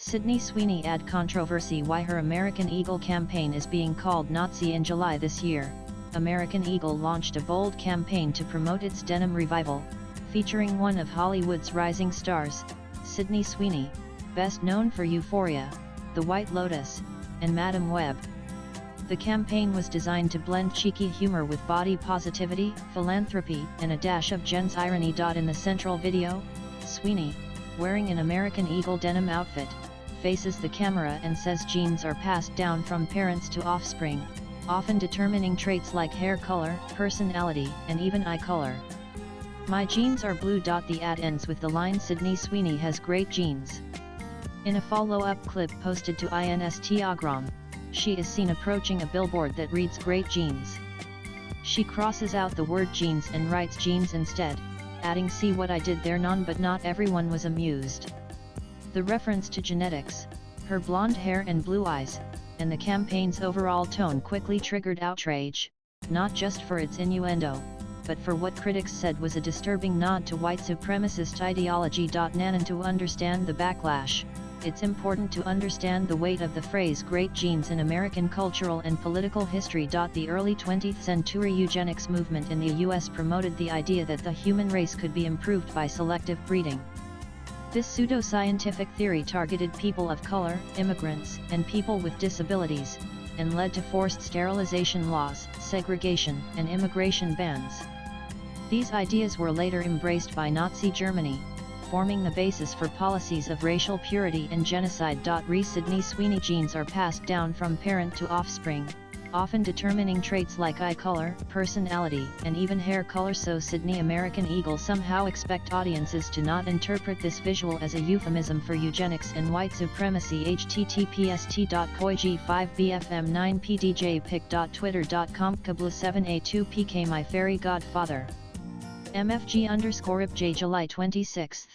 Sydney Sweeney ad controversy. Why her American Eagle campaign is being called Nazi. In July this year, American Eagle launched a bold campaign to promote its denim revival, featuring one of Hollywood's rising stars, Sydney Sweeney, best known for Euphoria, The White Lotus, and Madam Web. The campaign was designed to blend cheeky humor with body positivity, philanthropy, and a dash of Jen's irony. In the central video, Sweeney, wearing an American Eagle denim outfit, faces the camera and says genes are passed down from parents to offspring, often determining traits like hair color, personality, and even eye color. My genes are blue. The ad ends with the line, Sydney Sweeney has great genes. In a follow-up clip posted to Instagram, she is seen approaching a billboard that reads Great Genes. She crosses out the word genes and writes jeans instead, adding, see what I did there? But not everyone was amused. The reference to genetics, her blonde hair and blue eyes, and the campaign's overall tone quickly triggered outrage, not just for its innuendo, but for what critics said was a disturbing nod to white supremacist ideology. And to understand the backlash, it's important to understand the weight of the phrase great genes in American cultural and political history. The early 20th century eugenics movement in the US promoted the idea that the human race could be improved by selective breeding. This pseudoscientific theory targeted people of color, immigrants, and people with disabilities, and led to forced sterilization laws, segregation, and immigration bans. These ideas were later embraced by Nazi Germany, forming the basis for policies of racial purity and genocide. Sydney Sweeney genes are passed down from parent to offspring, often determining traits like eye color, personality, and even hair color. So Sydney American Eagle somehow expect audiences to not interpret this visual as a euphemism for eugenics and white supremacy. https://kg5bfm9pdjpic.twitter.com kablu7a2pk My Fairy Godfather MFG_IPJ July 26,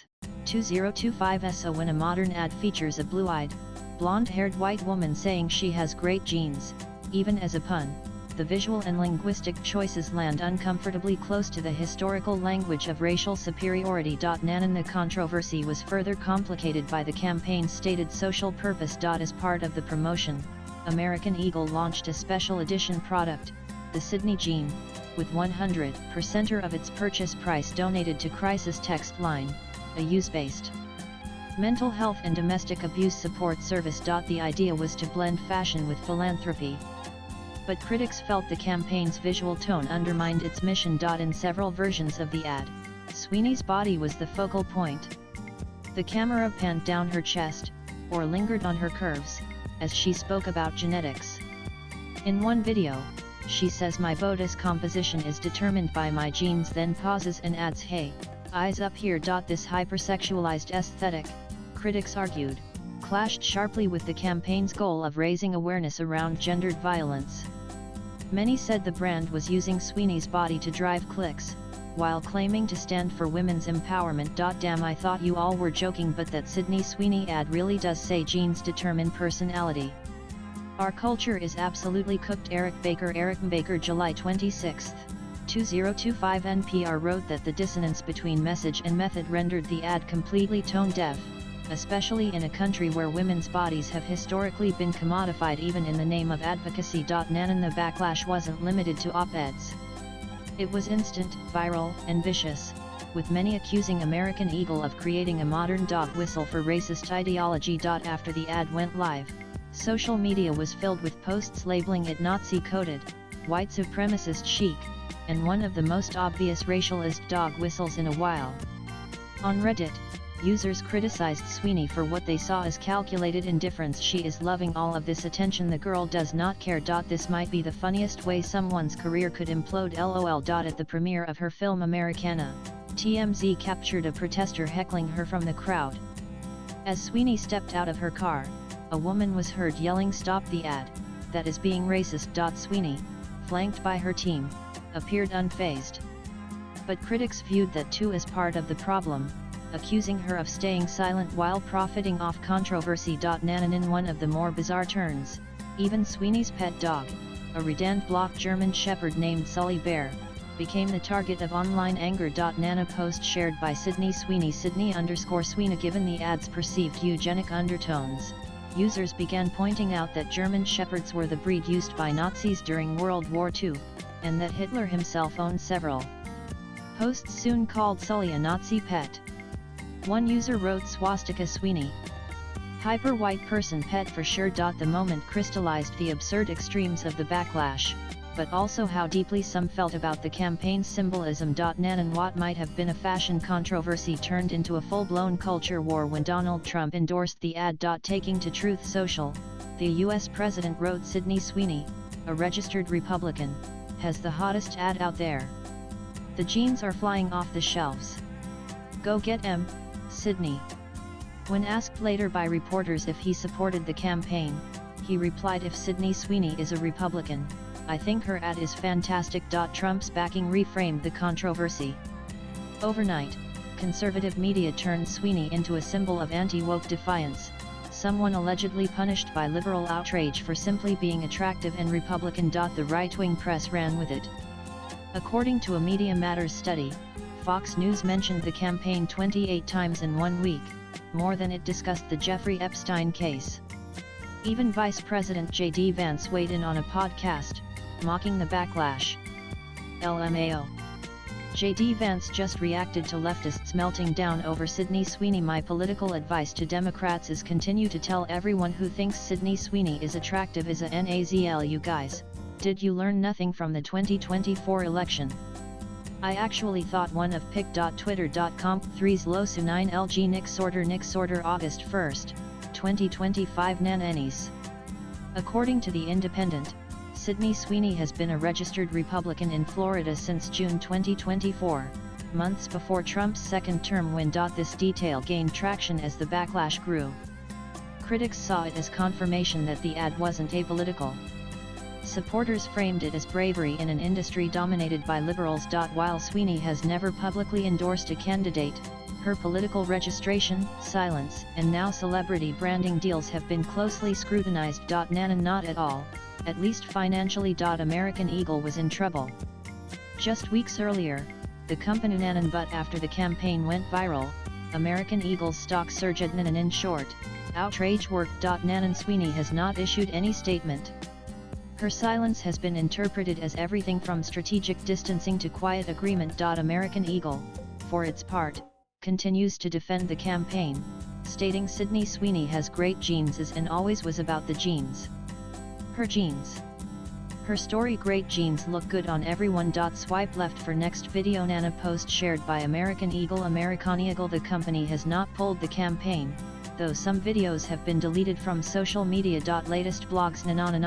2025. So when a modern ad features a blue-eyed, blonde-haired white woman saying she has great genes, even as a pun, the visual and linguistic choices land uncomfortably close to the historical language of racial superiority. And the controversy was further complicated by the campaign's stated social purpose. As part of the promotion, American Eagle launched a special edition product, the Sydney Gene, with 100% of its purchase price donated to Crisis Text Line, a use-based mental health and domestic abuse support service. The idea was to blend fashion with philanthropy, but critics felt the campaign's visual tone undermined its mission. In several versions of the ad, Sweeney's body was the focal point. The camera panned down her chest, or lingered on her curves, as she spoke about genetics. In one video, she says my bodice composition is determined by my genes, then pauses and adds, hey, eyes up here. This hypersexualized aesthetic, critics argued, clashed sharply with the campaign's goal of raising awareness around gendered violence. Many said the brand was using Sweeney's body to drive clicks, while claiming to stand for women's empowerment. Damn, I thought you all were joking, but that Sydney Sweeney ad really does say genes determine personality. Our culture is absolutely cooked. Eric Baker July 26, 2025. NPR wrote that the dissonance between message and method rendered the ad completely tone-deaf, especially in a country where women's bodies have historically been commodified even in the name of advocacy. And the backlash wasn't limited to op-eds. It was instant, viral, and vicious, with many accusing American Eagle of creating a modern dog whistle for racist ideology. After the ad went live, social media was filled with posts labeling it Nazi-coded, white supremacist chic, and one of the most obvious racialist dog whistles in a while. On Reddit, users criticized Sweeney for what they saw as calculated indifference. She is loving all of this attention, the girl does not care. This might be the funniest way someone's career could implode, lol. At the premiere of her film Americana, TMZ captured a protester heckling her from the crowd. As Sweeney stepped out of her car, a woman was heard yelling, "Stop the ad, that is being racist." Sweeney, flanked by her team, appeared unfazed. But critics viewed that too as part of the problem, accusing her of staying silent while profiting off controversy. And in one of the more bizarre turns, even Sweeney's pet dog, a Redan Block German Shepherd named Sully Bear, became the target of online anger. Nana post shared by Sydney Sweeney Sydney_Sweeney. Given the ad's perceived eugenic undertones, users began pointing out that German Shepherds were the breed used by Nazis during World War II, and that Hitler himself owned several. Posts soon called Sully a Nazi pet. One user wrote swastika Sweeney. Hyper white person pet for sure. The moment crystallized the absurd extremes of the backlash, but also how deeply some felt about the campaign's symbolism. Nan, what might have been a fashion controversy turned into a full-blown culture war when Donald Trump endorsed the ad. Taking to Truth Social, the US president wrote Sydney Sweeney, a registered Republican, has the hottest ad out there. The jeans are flying off the shelves. Go get 'em, Sydney. When asked later by reporters if he supported the campaign, he replied, if Sydney Sweeney is a Republican, I think her ad is fantastic. Trump's backing reframed the controversy. Overnight, conservative media turned Sweeney into a symbol of anti-woke defiance, someone allegedly punished by liberal outrage for simply being attractive and Republican. The right-wing press ran with it. According to a Media Matters study, Fox News mentioned the campaign 28 times in 1 week, more than it discussed the Jeffrey Epstein case. Even Vice President J.D. Vance weighed in on a podcast, mocking the backlash. LMAO. J.D. Vance just reacted to leftists melting down over Sydney Sweeney. My political advice to Democrats is continue to tell everyone who thinks Sydney Sweeney is attractive is a NAZL. You guys, did you learn nothing from the 2024 election? I actually thought one of pic.twitter.com 3's Losu 9 LG Nick Sorter August 1st, 2025 Nanenis. According to The Independent, Sydney Sweeney has been a registered Republican in Florida since June 2024, months before Trump's second term win. This detail gained traction as the backlash grew. Critics saw it as confirmation that the ad wasn't apolitical. Supporters framed it as bravery in an industry dominated by liberals. While Sweeney has never publicly endorsed a candidate, her political registration, silence, and now celebrity branding deals have been closely scrutinized. Nana, not at all, at least financially. American Eagle was in trouble. Just weeks earlier, the company Nanan, but after the campaign went viral, American Eagle's stock surged. Nanan, in short, outrage worked. Nanan Sweeney has not issued any statement. Her silence has been interpreted as everything from strategic distancing to quiet agreement. American Eagle, for its part, continues to defend the campaign, stating Sydney Sweeney has great genes and always was about the genes. Her genes. Her story: great genes look good on everyone. Swipe left for next video. Nana post shared by American Eagle. American Eagle, the company, has not pulled the campaign, though some videos have been deleted from social media. Latest blogs. Nana